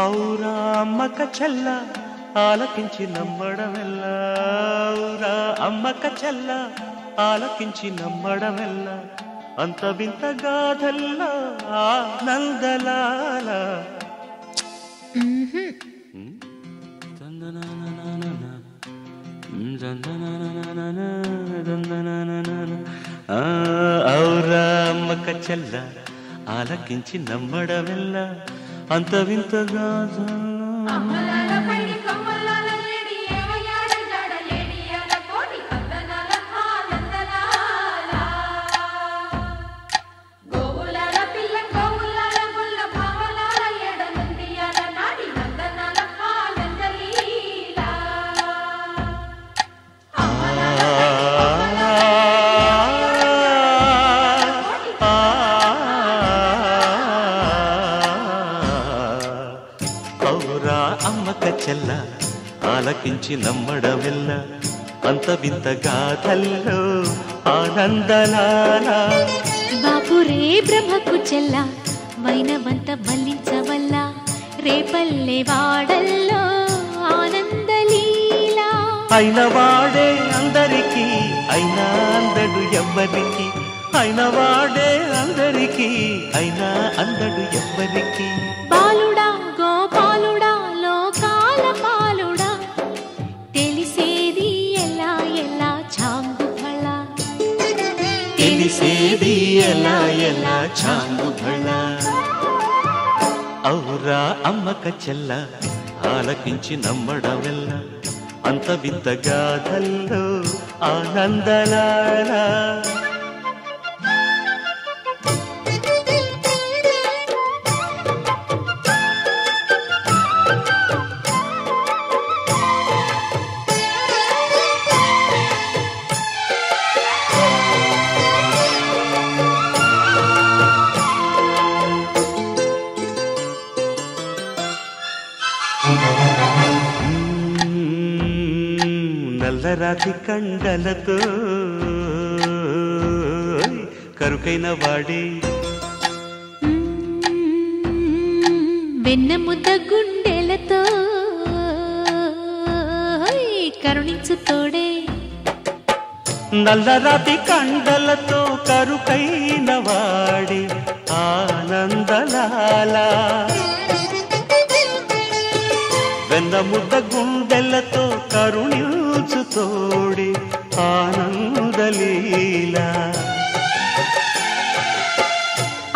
ఔరా అమ్మక చెల్ల ఆలకించి నమ్మడమెల్లా, ఔరా అమ్మక చెల్ల ఆలకించి నమ్మడమెల్లా, అంత వింత గాథల్లా ఆనందలాల. ఔరా అమ్మక చెల్ల ఆలకించి నమ్మడమెల్లా, అంత వింత గాథల్లా. ఔరా అమ్మక చెల్ల ఆలకించి నమ్మడమెల్ల, అంత వింత గాథల్లో ఆనందలాల. బాపురే బ్రహ్మకు చెల్ల వైనవంత మల్లించవల్ల, రేపల్లె వాడల్లో ఆనందలీల. అయిన వాడే అందరికీ అయినా అందడు ఎవ్వరికి, అయిన వాడే అందరికీ అయినా అందడు ఎవ్వరికి. బాలుడా గోపాలుడా లోకాల పాలుడా, తెలిసేది ఎలా ఎలా చాంగు ఫళ, తెలిసేది ఎలా ఎలా చాంగు ఫళ. ఔరా అమ్మక చెల్ల ఆలకించి నమ్మడమెల్ల, అంత వింత గాథల్లో ఆనందలాల. నల్లరాతి కండలతో కరుకైన వాడే, వెన్న ముద్ద గుండెలతో కరుణించు తోడే. నల్లరాతి కండలతో కరుకైన వాడే ఆనందలాల. వెన్న ముద్ద గుండెలతో కరుణించు తోడి ఆనందలీల.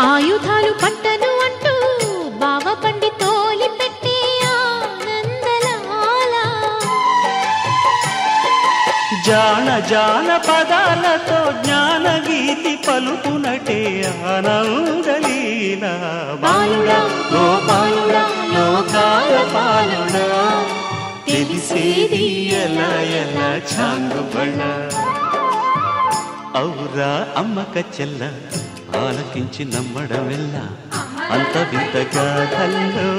ఆయుధాలు పట్టను అంటూ బావ పండి తోలి పెట్టే ఆనందలాల. జాన జాన పదాలతో జ్ఞానగీతి పలుకునటే ఆనందలీల. బాలుడా గోపాలుడా లోకాల పాలుడా, తెలిసేది ఎలా ఎలా చాంగు బళ్ళ. ఔరా అమ్మక చెల్ల ఆలకించి నమ్మడమెల్ల, అంత వింత గాథల్లో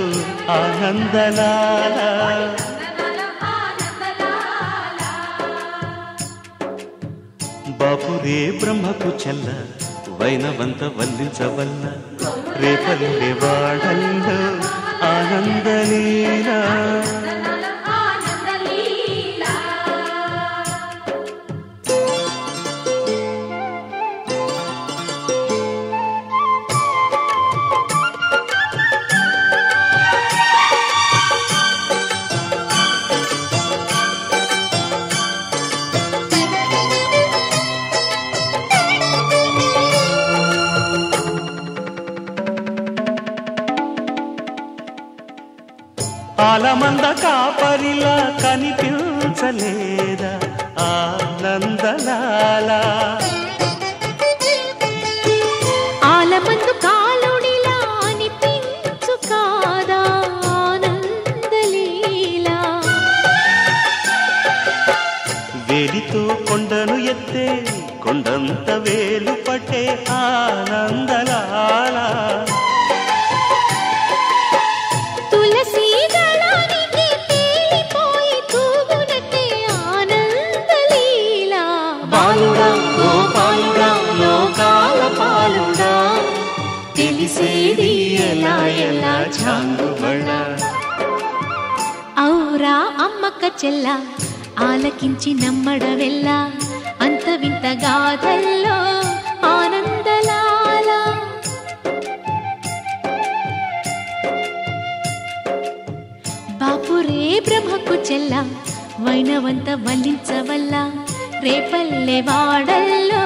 ఆనందలాల. బాపురే బ్రహ్మకు చెల్ల వైనవంత వల్లించవల్ల, రేపల్లె వాడల్లో ఆనందలీల. ఆలమంద కాపరిలా కనిపించలేదా ఆనందలాల. ఆలమందు కాలుడిలా అనిపించు కాదా ఆనందలీల. వేలితో కొండను ఎత్తే కొండంత వేలు పట్టే ఆనందలాల. తులసి దళానికి తేలిపోయి తూగునట్టే ఆనందలీల. బాలుడా గోపాలుడా లోకాల పాలుడా, తెలిసేది ఎలా ఎలా చాంగుబళ. ఔరా అమ్మక్క చెల్ల ఆలకించి నమ్మడవెల్ల అంత వింత గాథల్లో ఆనందలాల. బాపురే బ్రహ్మకు చెల్ల వైనవంత వల్లించవల్ల రేపల్లె వాడల్లో